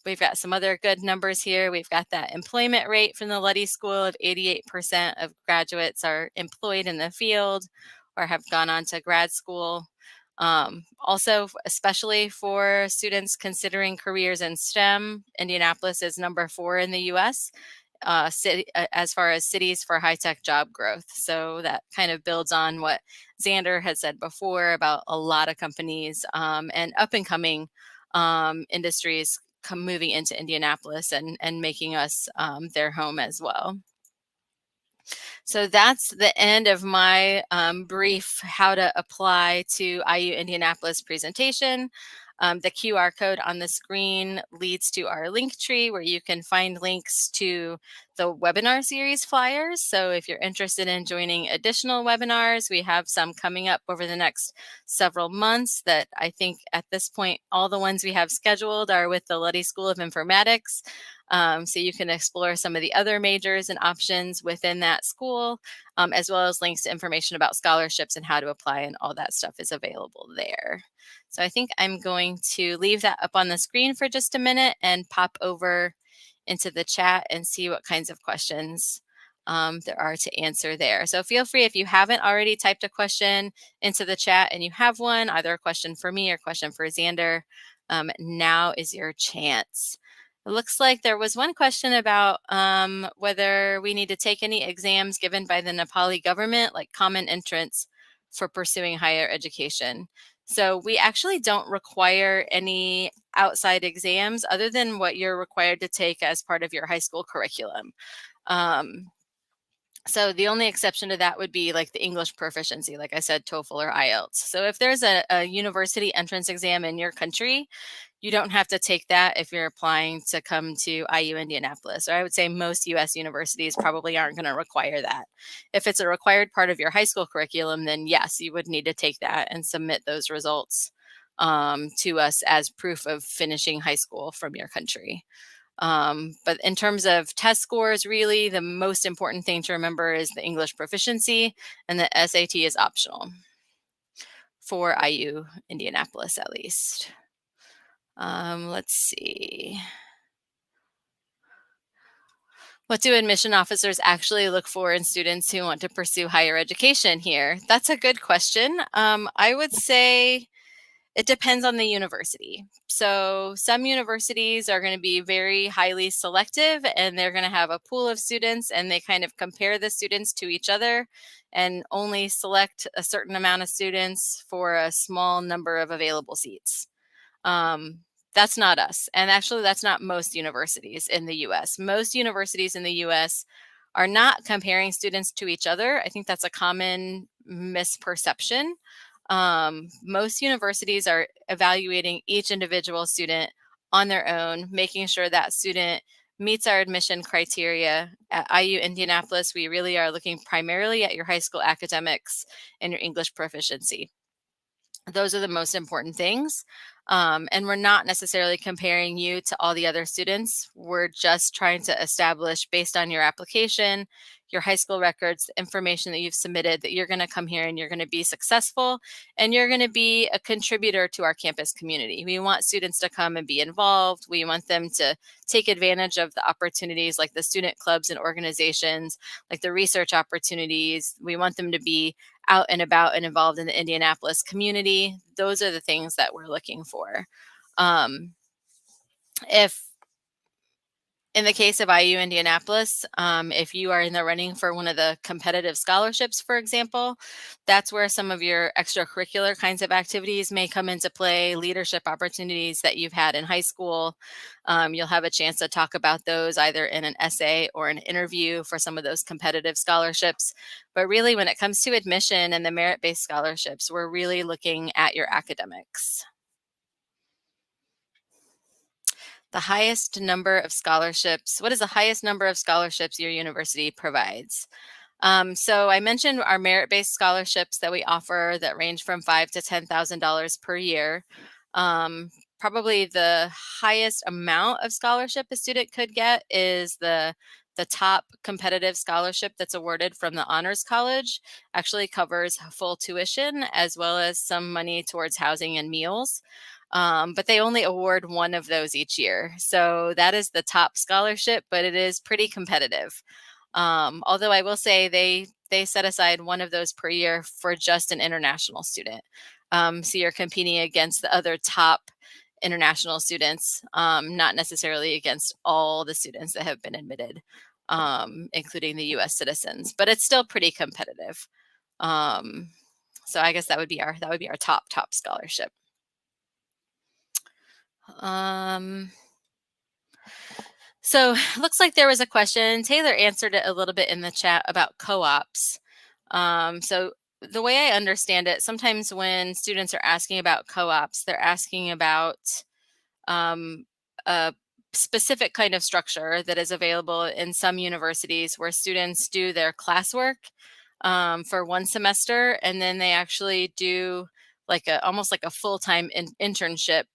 We've got some other good numbers here. We've got that employment rate from the Luddy School of 88% of graduates are employed in the field or have gone on to grad school. Also, especially for students considering careers in STEM, Indianapolis is number 4 in the US as far as cities for high-tech job growth. So that kind of builds on what Xander had said before about a lot of companies and up-and-coming industries moving into Indianapolis and making us their home as well. So that's the end of my brief how to apply to IU Indianapolis presentation. The QR code on the screen leads to our link tree where you can find links to the webinar series flyers. So if you're interested in joining additional webinars, we have some coming up over the next several months that I think at this point, all the ones we have scheduled are with the Luddy School of Informatics. So you can explore some of the other majors and options within that school, as well as links to information about scholarships and how to apply, and all that stuff is available there. So I think I'm going to leave that up on the screen for just a minute and pop over into the chat and see what kinds of questions there are to answer there. So feel free, if you haven't already typed a question into the chat and you have one, either a question for me or a question for Xander, now is your chance. It looks like there was one question about whether we need to take any exams given by the Nepali government, like common entrance for pursuing higher education. So we actually don't require any outside exams other than what you're required to take as part of your high school curriculum. So the only exception to that would be like the English proficiency, like I said, TOEFL or IELTS. So if there's a university entrance exam in your country, you don't have to take that if you're applying to come to IU Indianapolis. Or I would say most US universities probably aren't going to require that. If it's a required part of your high school curriculum, then yes, you would need to take that and submit those results to us as proof of finishing high school from your country. But in terms of test scores, really, the most important thing to remember is the English proficiency, and the SAT is optional for IU Indianapolis, at least. Let's see. What do admission officers actually look for in students who want to pursue higher education here? That's a good question. I would say it depends on the university. So some universities are going to be very highly selective, and they're going to have a pool of students, and they kind of compare the students to each other and only select a certain amount of students for a small number of available seats. That's not us. And actually, that's not most universities in the US. Most universities in the US are not comparing students to each other. I think that's a common misperception. Most universities are evaluating each individual student on their own, making sure that student meets our admission criteria. At IU Indianapolis, we really are looking primarily at your high school academics and your English proficiency. Those are the most important things. And we're not necessarily comparing you to all the other students. We're just trying to establish, based on your application, your high school records, the information that you've submitted, that you're going to come here and you're going to be successful and you're going to be a contributor to our campus community. We want students to come and be involved. We want them to take advantage of the opportunities like the student clubs and organizations, like the research opportunities. We want them to be out and about and involved in the Indianapolis community. Those are the things that we're looking for. In the case of IU Indianapolis, if you are in the running for one of the competitive scholarships, for example, that's where some of your extracurricular kinds of activities may come into play, leadership opportunities that you've had in high school. You'll have a chance to talk about those either in an essay or an interview for some of those competitive scholarships. But really, when it comes to admission and the merit-based scholarships, we're really looking at your academics. The highest number of scholarships. What is the highest number of scholarships your university provides? So I mentioned our merit-based scholarships that we offer that range from $5,000 to $10,000 per year. Probably the highest amount of scholarship a student could get is the top competitive scholarship that's awarded from the Honors College. Actually covers full tuition as well as some money towards housing and meals. But they only award one of those each year. So that is the top scholarship, but it is pretty competitive. Although I will say they set aside one of those per year for just an international student. So you're competing against the other top international students, not necessarily against all the students that have been admitted, including the US citizens, but it's still pretty competitive. So I guess that would be our top scholarship. So it looks like there was a question. Taylor answered it a little bit in the chat about co-ops. So the way I understand it, sometimes when students are asking about co-ops, they're asking about a specific kind of structure that is available in some universities where students do their classwork for one semester, and then they actually do like almost like a full-time internship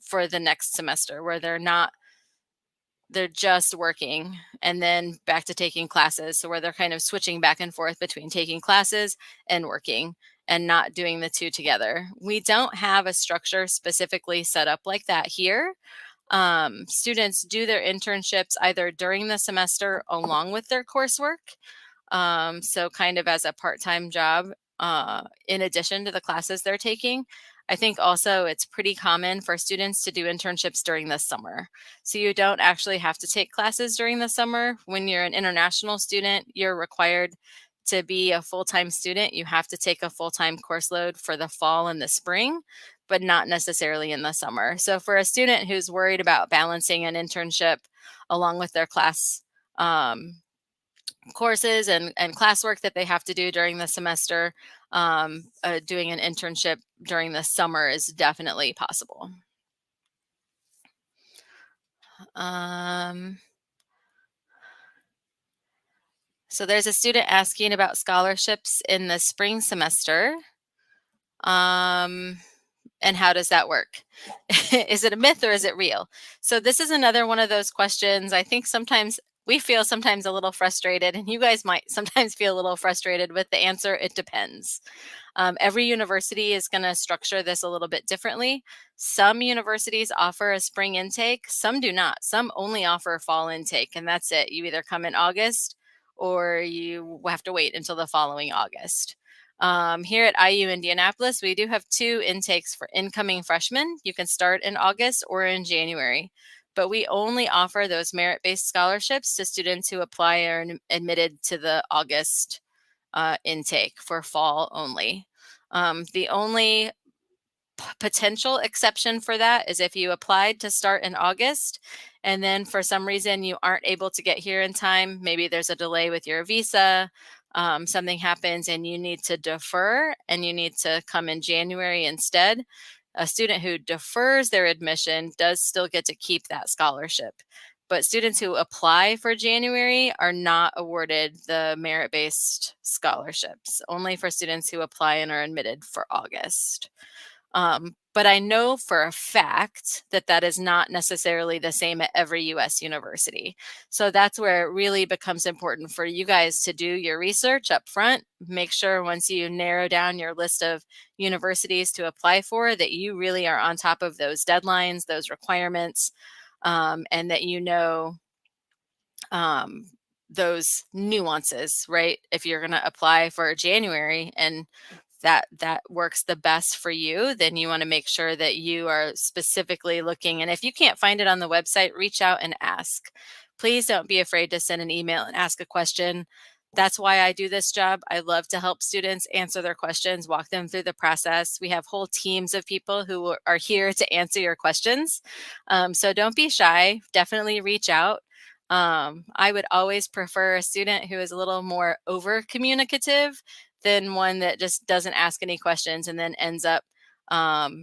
for the next semester, where they're just working and then back to taking classes. So where they're kind of switching back and forth between taking classes and working and not doing the two together. We don't have a structure specifically set up like that here. Students do their internships either during the semester along with their coursework. So kind of as a part-time job in addition to the classes they're taking. I think also it's pretty common for students to do internships during the summer. So you don't actually have to take classes during the summer. When you're an international student, you're required to be a full-time student. You have to take a full-time course load for the fall and the spring, but not necessarily in the summer. So for a student who's worried about balancing an internship along with their class courses and classwork that they have to do during the semester, doing an internship during the summer is definitely possible. So there's a student asking about scholarships in the spring semester. And how does that work? Is it a myth or is it real? So this is another one of those questions. I think sometimes we feel sometimes a little frustrated, and you guys might sometimes feel a little frustrated with the answer. It depends. Every university is going to structure this a little bit differently. Some universities offer a spring intake, some do not. Some only offer fall intake, and that's it. You either come in August or you have to wait until the following August. Here at IU Indianapolis, we do have 2 intakes for incoming freshmen. You can start in August or in January, but we only offer those merit-based scholarships to students who apply or are admitted to the August intake for fall only. The only potential exception for that is if you applied to start in August and then for some reason you aren't able to get here in time, maybe there's a delay with your visa, something happens and you need to defer and you need to come in January instead. A student who defers their admission does still get to keep that scholarship. But students who apply for January are not awarded the merit-based scholarships, only for students who apply and are admitted for August. But I know for a fact that that is not necessarily the same at every US university. So that's where it really becomes important for you guys to do your research up front. Make sure once you narrow down your list of universities to apply for that you really are on top of those deadlines, those requirements, and that you know those nuances, right? If you're going to apply for January and that works the best for you, then you want to make sure that you are specifically looking. And if you can't find it on the website, reach out and ask. please don't be afraid to send an email and ask a question. That's why I do this job. I love to help students answer their questions, walk them through the process. We have whole teams of people who are here to answer your questions. So don't be shy. Definitely reach out. I would always prefer a student who is a little more over communicative than one that just doesn't ask any questions and then ends up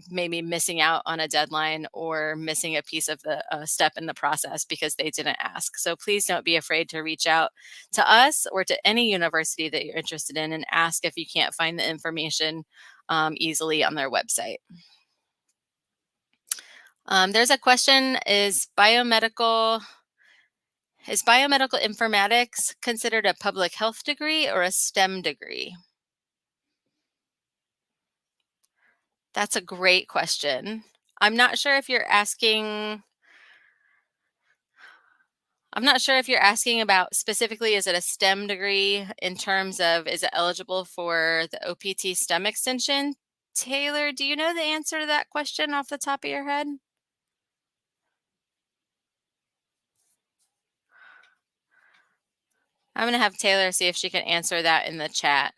maybe missing out on a deadline or missing a piece of the step in the process because they didn't ask. So please don't be afraid to reach out to us or to any university that you're interested in and ask if you can't find the information easily on their website. There's a question, is biomedical informatics considered a public health degree or a STEM degree? That's a great question. I'm not sure if you're asking about specifically, is it a STEM degree in terms of, is it eligible for the OPT STEM extension? Taylor, do you know the answer to that question off the top of your head? I'm going to have Taylor see if she can answer that in the chat.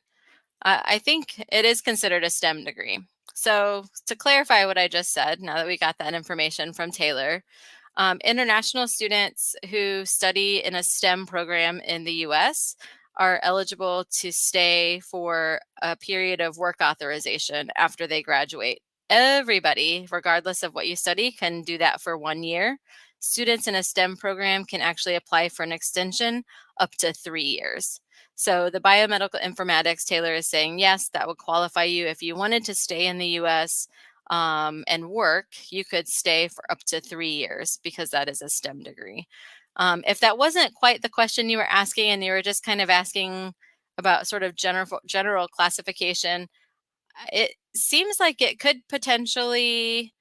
I think it is considered a STEM degree. So to clarify what I just said, now that we got that information from Taylor, international students who study in a STEM program in the US are eligible to stay for a period of work authorization after they graduate. Everybody, regardless of what you study, can do that for 1 year. Students in a STEM program can actually apply for an extension up to 3 years. So the biomedical informatics, Taylor is saying, yes, that would qualify you if you wanted to stay in the US and work, you could stay for up to 3 years because that is a STEM degree. If that wasn't quite the question you were asking and you were just kind of asking about sort of general classification, it seems like it could potentially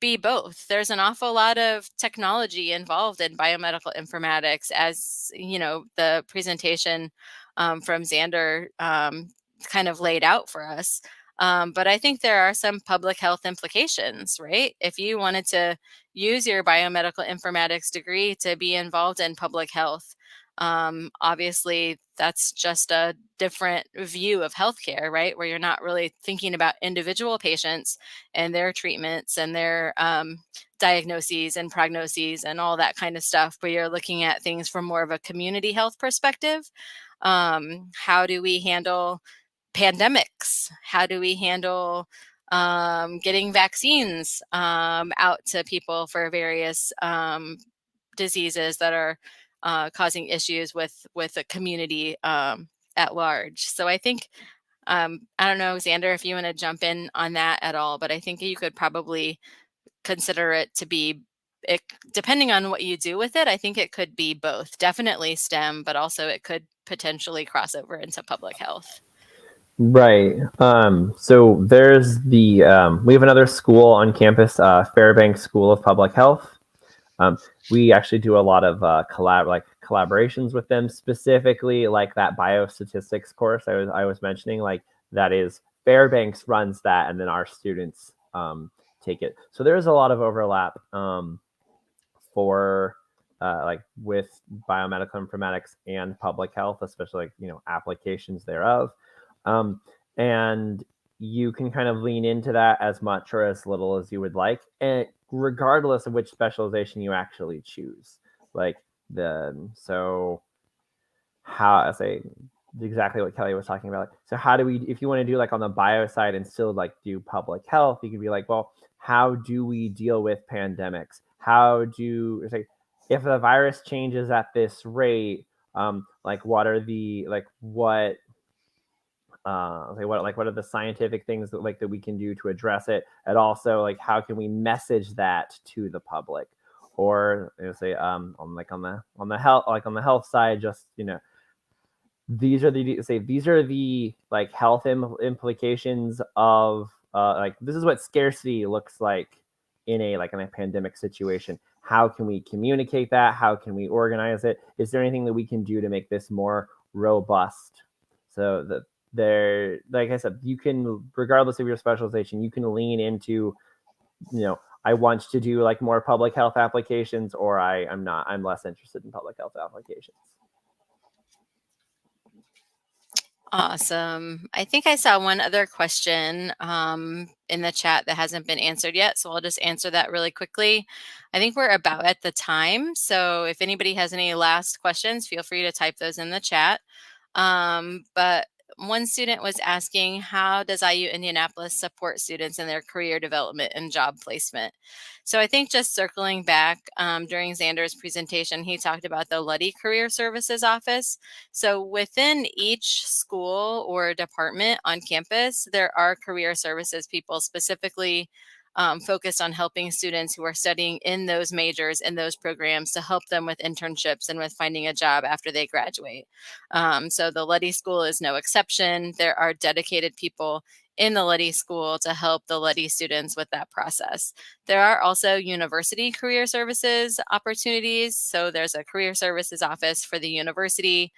be both. There's an awful lot of technology involved in biomedical informatics, as you know, the presentation from Xander kind of laid out for us. But I think there are some public health implications, right? If you wanted to use your biomedical informatics degree to be involved in public health, obviously that's just a different view of healthcare, right? Where you're not really thinking about individual patients and their treatments and their diagnoses and prognoses and all that kind of stuff, but you're looking at things from more of a community health perspective. How do we handle pandemics? How do we handle getting vaccines out to people for various diseases that are causing issues with a community at large? So I think, I don't know, Xander, if you want to jump in on that at all, but I think you could probably consider it to be, depending on what you do with it, I think it could be both. Definitely STEM, but also it could potentially cross over into public health. Right. So there's the we have another school on campus, Fairbanks School of Public Health. We actually do a lot of collaborations with them, specifically like that biostatistics course I was mentioning. Like that is Fairbanks runs that, and then our students take it. So there's a lot of overlap for like with biomedical informatics and public health, especially like applications thereof. And you can kind of lean into that as much or as little as you would like, and regardless of which specialization you actually choose. Like so how I say exactly what Kelly was talking about. So how do we, if you want to do like on the bio side and still like do public health, you could be like, well, how do we deal with pandemics? How do, it's like, if the virus changes at this rate, like what are the, like what are the scientific things that we can do to address it, and also like how can we message that to the public, or say on the health side, just these are the like health implications of like this is what scarcity looks like in a pandemic situation. How can we communicate that? How can we organize it? Is there anything that we can do to make this more robust? So that there, like I said, you can, regardless of your specialization, you can lean into I want to do like more public health applications, or I'm less interested in public health applications. Awesome. I think I saw one other question in the chat that hasn't been answered yet, so I'll just answer that really quickly. I think we're about at the time, so if anybody has any last questions, feel free to type those in the chat. But one student was asking, how does IU Indianapolis support students in their career development and job placement? So I think just circling back during Xander's presentation, he talked about the Luddy Career Services Office. So within each school or department on campus, there are career services people specifically focused on helping students who are studying in those majors and those programs to help them with internships and with finding a job after they graduate. So the Luddy School is no exception. There are dedicated people in the Luddy School to help the Luddy students with that process. There are also university career services opportunities. So there's a career services office for the university,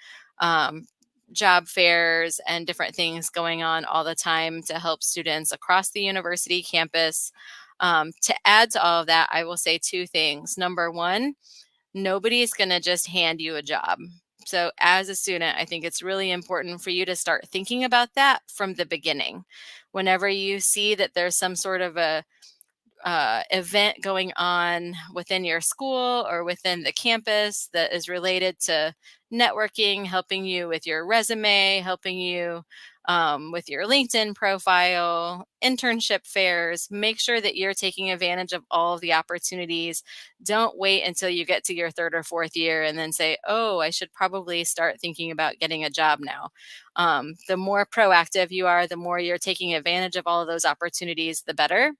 job fairs and different things going on all the time to help students across the university campus. To add to all of that, I will say two things. Number one, nobody's going to just hand you a job. So as a student, I think it's really important for you to start thinking about that from the beginning. Whenever you see that there's some sort of a event going on within your school or within the campus that is related to networking, helping you with your resume, helping you with your LinkedIn profile, internship fairs, make sure that you're taking advantage of all of the opportunities. Don't wait until you get to your third or fourth year and then say, oh, I should probably start thinking about getting a job now. The more proactive you are, the more you're taking advantage of all of those opportunities, the better.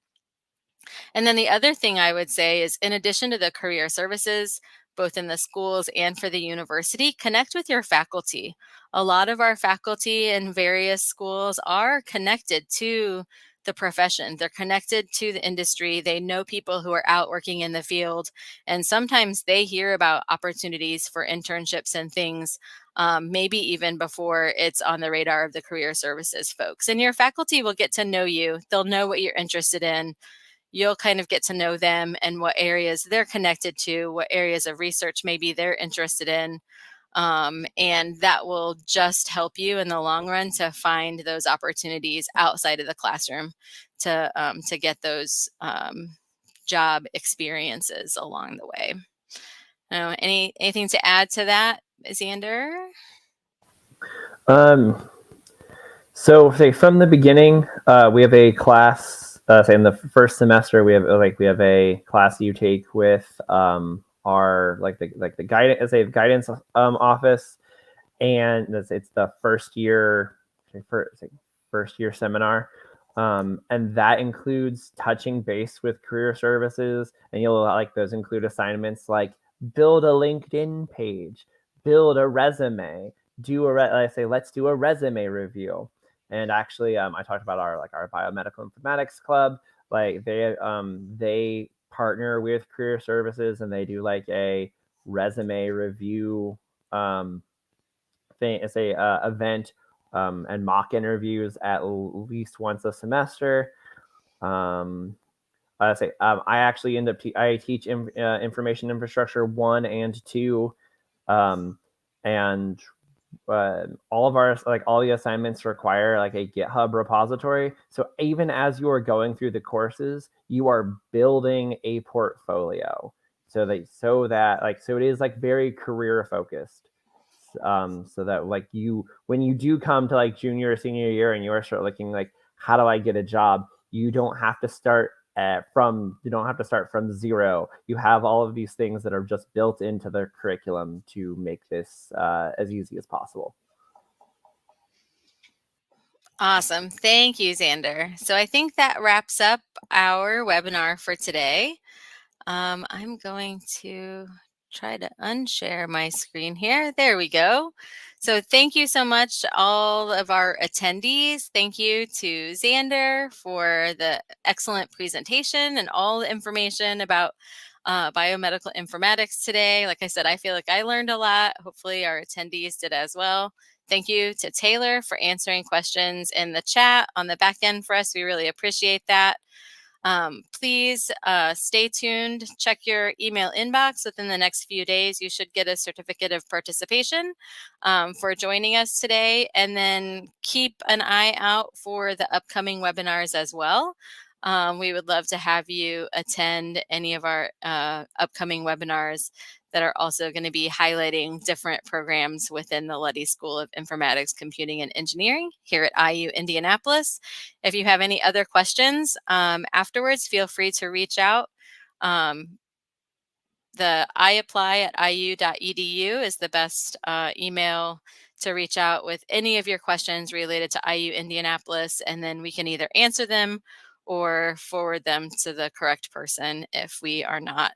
And then the other thing I would say is, in addition to the career services, both in the schools and for the university, connect with your faculty. A lot of our faculty in various schools are connected to the profession. They're connected to the industry. They know people who are out working in the field. And sometimes they hear about opportunities for internships and things, maybe even before it's on the radar of the career services folks. And your faculty will get to know you. They'll know what you're interested in. You'll kind of get to know them and what areas they're connected to, what areas of research maybe they're interested in. And that will just help you in the long run to find those opportunities outside of the classroom to get those job experiences along the way. Anything to add to that, Xander? So say from the beginning, we have a class. Say in the first semester, we have a class you take with our the guidance office, and it's the first year seminar, and that includes touching base with career services, and you'll those include assignments like build a LinkedIn page, build a resume, let's do a resume review. And actually, I talked about our Biomedical Informatics club. They partner with career services, and they do a resume review thing. It's a event and mock interviews at least once a semester. I actually I teach information infrastructure 1 and 2, and all of our all the assignments require a GitHub repository. So even as you are going through the courses, you are building a portfolio. So it is very career focused. So that when you do come to junior or senior year and you are start looking how do I get a job, you don't have to start from zero. You have all of these things that are just built into the curriculum to make this as easy as possible. Awesome. Thank you, Xander. So I think that wraps up our webinar for today. I'm going to try to unshare my screen here. There we go. So thank you so much to all of our attendees. Thank you to Xander for the excellent presentation and all the information about biomedical informatics today. Like I said, I feel like I learned a lot. Hopefully our attendees did as well. Thank you to Taylor for answering questions in the chat on the back end for us. We really appreciate that. Please stay tuned. Check your email inbox within the next few days. You should get a certificate of participation for joining us today. And then keep an eye out for the upcoming webinars as well. We would love to have you attend any of our upcoming webinars that are also going to be highlighting different programs within the Luddy School of Informatics, Computing, and Engineering here at IU Indianapolis. If you have any other questions afterwards, feel free to reach out. The iapply@iu.edu is the best email to reach out with any of your questions related to IU Indianapolis, and then we can either answer them or forward them to the correct person if we are not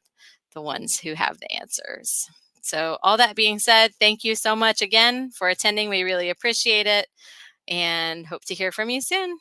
the ones who have the answers. So all that being said, thank you so much again for attending. We really appreciate it and hope to hear from you soon.